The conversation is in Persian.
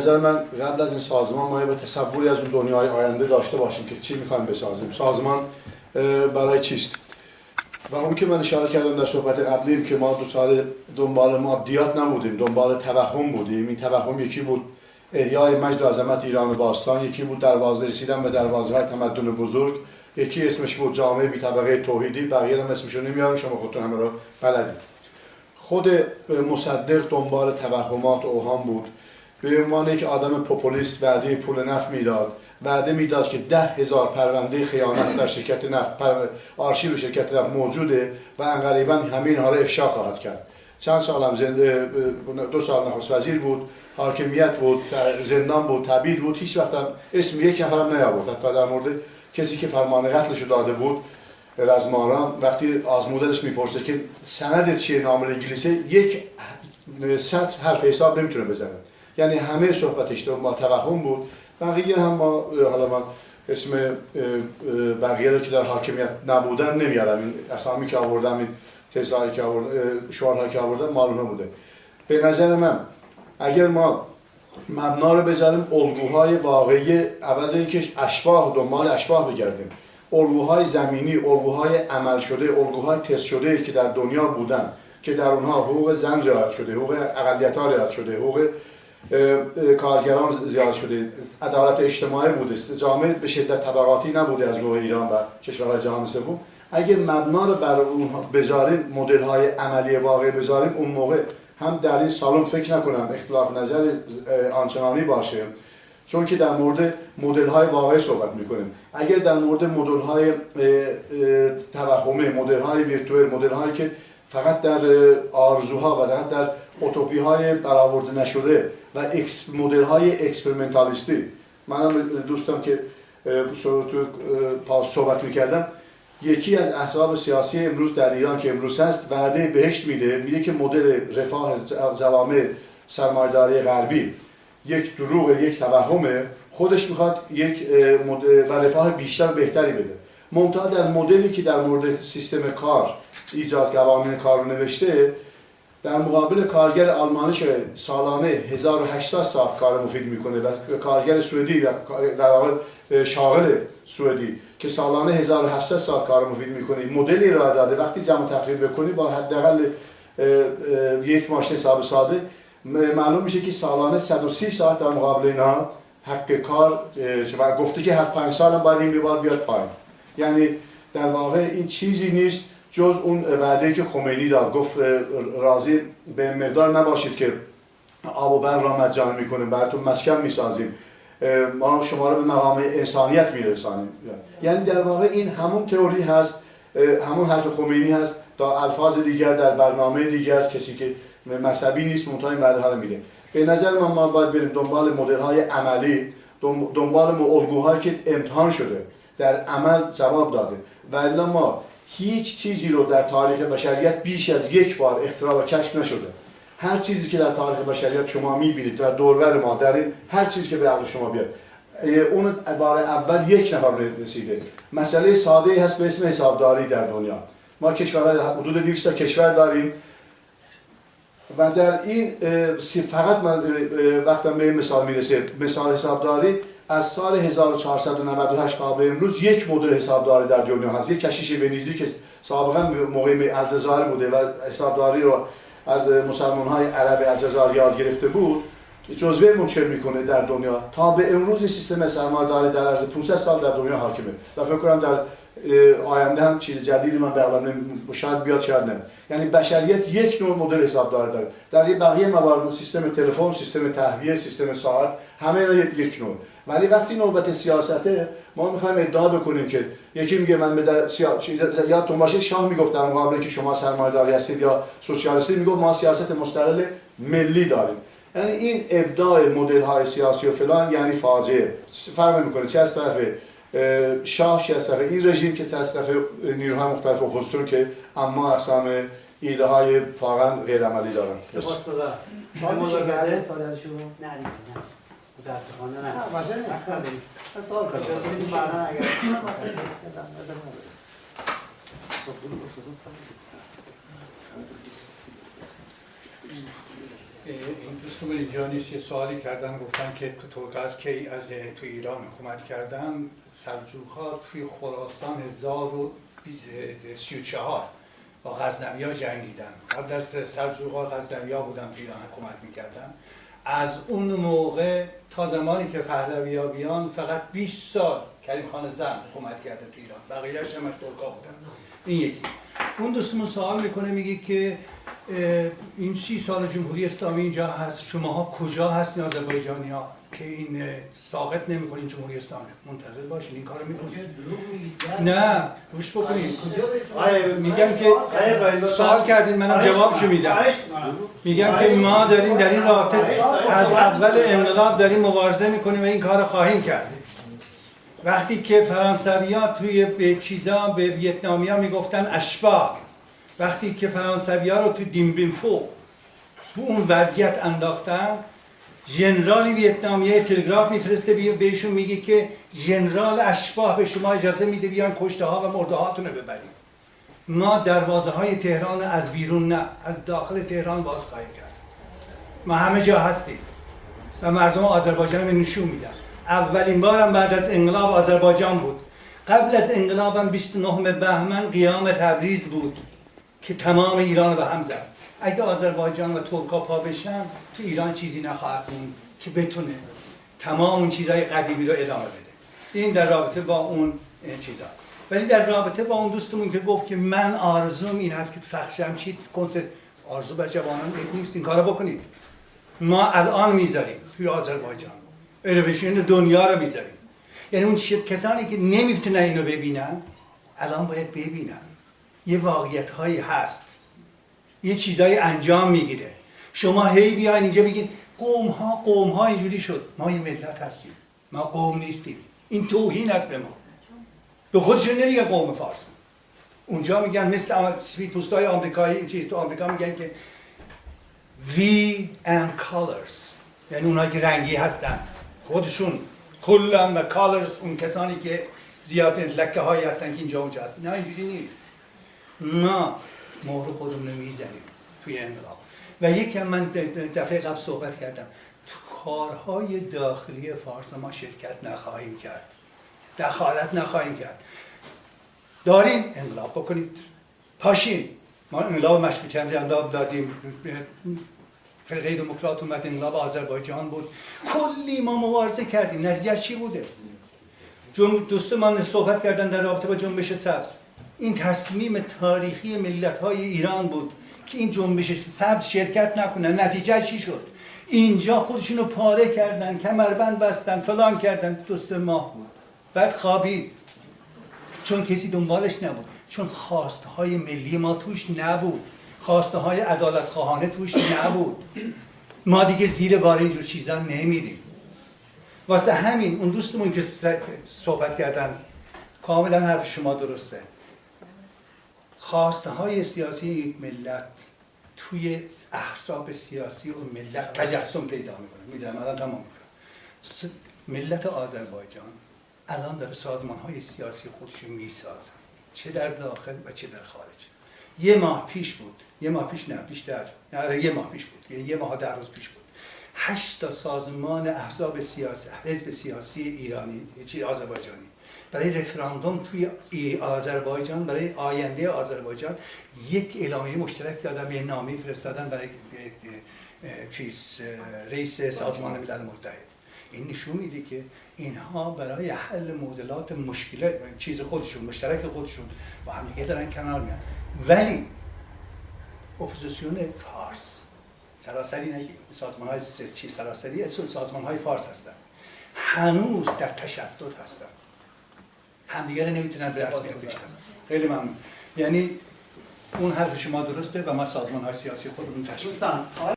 نظر من قبل از این سازمان ما یه تصوری از اون دنیای آینده داشته باشیم که چی میخوایم بسازیم. سازمان برای چیست؟ و اون که من اشاره کردم در صحبت قبلیم که ما 2 سال دنبال مادیات نبودیم، دنبال توهم بودیم. این توهم یکی بود احیای مجد و عظمت ایران باستان، یکی بود رسیدن به دروازه‌های تمدن بزرگ، یکی اسمش بود جامعه بی طبقه توحیدی، بقیه هم اسمشو نمیارم، شما خودتون همه رو بلدید. خود مصدق دنبال توهمات و اوهام بود. به عنوان یک آدم پوپولیست وعده پول نفت میداد، وعده میداد که 10,000 پرونده خیانت در شرکت نفت، آرشیو شرکت نفت موجوده و انقریبا همین ها رو افشا خواهد کرد. چند سال هم 2 سال نخست وزیر بود، حاکمیت بود، زندان بود، تبعید بود، هیچ وقت هم اسم یک نفر هم نیاورد. حتی در مورد کسی که فرمان قتلش داده بود، رزماران، وقتی آزمودنش میپرسه که سند چیه نام انگلیسی، یک سطر حرف حساب نمیتونه بزنه. یعنی همه صحبتش با توهم بود. بقیه هم ما حالا من اسم بقیه رو که در حاکمیت نبودن نمیارم، این اسامی که آوردم، این تزایی که آوردم، شعارهایی که آوردم معلومه بوده. به نظر من اگر ما مبنا رو بذاریم الگوهای واقعی، عوض اینکه اشباح دنبال اشباح بگردیم، الگوهای زمینی، الگوهای عمل شده، الگوهای تست شده که در دنیا بودن، که در اونها حقوق زن رعایت شده، حقوق اقلیت‌ها رعایت شده، حقوق کارگران زیاد شده، عدالت اجتماعی بوده، جامعه به شدت طبقاتی نبوده از نوع ایران و کشورهای جهان سوم. اگه مبنا رو بر اون بذاریم، مدل‌های عملی واقعی بذاریم، اون موقع هم در این سالن فکر نکنم اختلاف نظر آنچنانی باشه، چون که در مورد مدل‌های واقعی صحبت می‌کنیم. اگر در مورد مدل‌های توهمی، مدل‌های ویرتوئل، مدل‌هایی که فقط در آرزوها و در اوتوپی‌های برآورده نشده و مدل‌های اکسپریمنتالیستی، منم دوستم که صحبت می‌کردم، یکی از احزاب سیاسی امروز در ایران که امروز هست وعده بهشت میده که مدل رفاه جوامع سرمایه‌داری غربی یک دروغ، یک توهمه، خودش میخواد یک و رفاه بیشتر بهتری بده. منتها در مدلی که در مورد سیستم کار ایجاد قوانین کار رو نوشته، در مقابل کارگر آلمانی که سالانه 1800 ساعت کار مفید میکنه و کارگر سوئدی در واقع شاغل سوئدی که سالانه 1700 ساعت کار مفید میکنه، مدلی را داده وقتی جمع تقریب بکنی با حداقل یک ماشین حساب ساده معلوم میشه که سالانه 130 ساعت در مقابل اینا حق کار و گفته که هر 5 سال هم باید این میباد بیاد پایین. یعنی در واقع این چیزی نیست جز اون وعده که خمینی داد، گفت راضی به مقدار نباشید که آب و برق را مجانی میکنیم، براتون مسکن میسازیم، ما شما رو به مقام انسانیت میرسانیم. یعنی در واقع این همون تئوری هست، همون حرف خمینی هست، تا الفاظ دیگر در برنامه دیگر، کسی که مذهبی نیست منتهای وعده ها رو میده. به نظر من ما باید بریم دنبال مدل های عملی، دنبال الگوهایی که امتحان شده، در عمل جواب داده. و الا ما هیچ چیزی رو در تاریخ بشریت بیش از یک بار اختراع و کشف نشده. هر چیزی که در تاریخ بشریت شما میبینید در دورور ما، در این هر چیزی که به عقل شما بیاد، اون بار اول یک نفر رسیده. مسئله ساده هست به اسم حسابداری در دنیا. ما کشورهای حدود 200 تا کشور داریم و در این فقط من وقتم به این مثال میرسه، مثال حسابداری از سال 1498 تا به امروز یک مدل حسابداری در دنیا هست. یک کشیش ونیزی که سابقا موقع الجزایر بوده و حسابداری رو از مسلمان‌های عرب الجزایر یاد گرفته بود، جزوه منشر میکنه در دنیا. تا به امروز سیستم سرمایه‌داری در عرض 500 سال در دنیا حاکمه و فکر کنم در آینده هم چیز جدیدی من به اعلام شاید بیاد شاید نه. یعنی بشریت یک نوع مدل حسابداری داره. در بقیه موارد سیستم تلفن، سیستم تهویه، سیستم ساعت، همه اینا یک نوع. ولی وقتی نوبت سیاسته، ما میخوایم ادعا بکنیم که یکی میگه من به یادتون باشه شاه میگفت در مقابل اینکه شما سرمایه‌داری هستید یا سوسیالیستی، میگفت ما سیاست مستقل ملی داریم. یعنی این ابداع مدل های سیاسی و فلان یعنی فاجعه. فرق میکنه چه از طرف شاه، چه از طرف این رژیم، که از طرف نیروهای مختلف اپوزیسیون که اما اقسام ایده های واقعا غیر عملی دارن. سپاسگزارم. سوالی از شما؟ نه متاسفانه نه. مثلا نکنیم. سوال کنیم. معنا اگر مثلا این دوستمون اینجا نیست، یه سوالی کردن، گفتن که تو ترک کی از تو ایران حکومت کردن. سلجوق‌ها توی خراسان 1034 با غزنوی‌ها جنگیدن. قبل از سلجوق‌ها غزنوی‌ها بودن تو ایران حکومت میکردن. از اون موقع تا زمانی که پهلوی‌ها بیان فقط 20 سال کریم خان زند حکومت کرده تو ایران، بقیه‌اش همش ترک‌ها بودن. این یکی. اون دوستمون سوال میکنه، میگه که این 30 سال جمهوری اسلامی اینجا هست، شماها کجا هستین آذربایجانی‌ها که این ساقط نمی‌کنین جمهوری اسلامی؟ منتظر باشین این کارو میکنید. نه گوش بکنید. میگم که سوال کردین، منم جوابشو میدم. میگم که ما داریم در این رابطه از اول انقلاب داریم مبارزه میکنیم و این کارو خواهیم کرد. وقتی که فرانسوی‌ها توی به ویتنامیا میگفتن اشباح، وقتی که فرانسوی‌ها رو تو دیمبینفو تو اون وضعیت انداختن، ژنرال ویتنامی تلگراف میفرسته بهشون میگه که ژنرال اشباح به شما اجازه میده بیان کشته ها و مرده هاتون رو ببرید. ما دروازه های تهران از بیرون نه، از داخل تهران باز خواهیم کرد. ما همه جا هستیم و مردم آذربایجان رو نشون میدن. اولین بارم بعد از انقلاب آذربایجان بود. قبل از انقلابم 29 بهمن قیام تبریز بود که تمام ایران رو به هم زد. اگه آذربایجان و ترکا پا بشن تو ایران چیزی نخواهد موند که بتونه تمام اون چیزهای قدیمی رو ادامه بده. این در رابطه با اون چیزا. ولی در رابطه با اون دوستمون که گفت که من آرزوم این هست که تخت جمشید کنسرت، آرزو بر جوانان نیست این کارو بکنید. ما الان میذاریم توی آذربایجان تلویزیون دنیا رو میذاریم. یعنی اون کسانی که نمیتونن اینو ببینن الان باید ببینن. یه واقعیت هایی هست، یه چیزایی انجام میگیره. شما هی بیاین اینجا بگید قوم ها اینجوری شد. ما یه ملت هستیم، ما قوم نیستیم. این توهین است به ما. به خودشون نمیگن قوم فارس. اونجا میگن مثل سفیدپوستای آمریکایی چیز تو آمریکا میگن که we and colors، یعنی اونایی که رنگی هستن خودشون کلا و کالرز اون کسانی که زیاد لکه هایی هستن که اینجا اونجا هستن. نه اینجوری نیست. ما مهر خودمون رو میزنیم توی انقلاب. و یکم من دفعه قبل صحبت کردم، تو کارهای داخلی فارس ما شرکت نخواهیم کرد، دخالت نخواهیم کرد. داریم انقلاب بکنید، پاشین. ما انقلاب مشروطیت انقلاب دادیم، فرقه دموکرات اومد، انقلاب آذربایجان بود، کلی ما مبارزه کردیم. نتیجه چی بوده؟ دوست من صحبت کردن در رابطه با جنبش سبز. این تصمیم تاریخی ملت‌های ایران بود که این جنبش سبز شرکت نکنن. نتیجه چی شد؟ اینجا خودشونو پاره کردن، کمربند بستن، فلان کردن. 2-3 ماه بود، بعد خوابید. چون کسی دنبالش نبود، چون خواسته های ملی ما توش نبود، خواسته های عدالت خواهانه توش نبود. ما دیگه زیر بار اینجور چیزا نمیریم. واسه همین اون دوستمون که صحبت کردن کاملا حرف شما درسته. خواسته های سیاسی یک ملت توی احزاب سیاسی و ملت تجسم پیدا میکنه. میدونم الان تمام میکنم. ملت آذربایجان الان داره سازمان های سیاسی خودشو میسازن، چه در داخل و چه در خارج. یه ماه پیش بود، یه ماه پیش نه بیشتر، نه یه ماه پیش بود، یه ماه 10 روز پیش بود، 8 تا سازمان احزاب سیاسی، حزب سیاسی ایرانی چی آذربایجانی برای رفراندوم توی آذربایجان، برای آینده آذربایجان یک اعلامیه مشترک دادن، یه نامه فرستادن برای رئیس سازمان ملل متحد. این نشون میده که اینها برای حل معضلات مشکلات چیز خودشون، مشترک خودشون با هم دیگه دارن کنار میان. ولی اپوزیسیون فارس سراسری نگیم، سازمان‌های سراسری سازمان‌های فارس هستن، هنوز در تشدد هستن، همدیگه رو نمیتونن به رسمیت بشناسن. خیلی ممنون. یعنی اون حرف شما درسته و ما سازمان‌های سیاسی خودمون تشکیل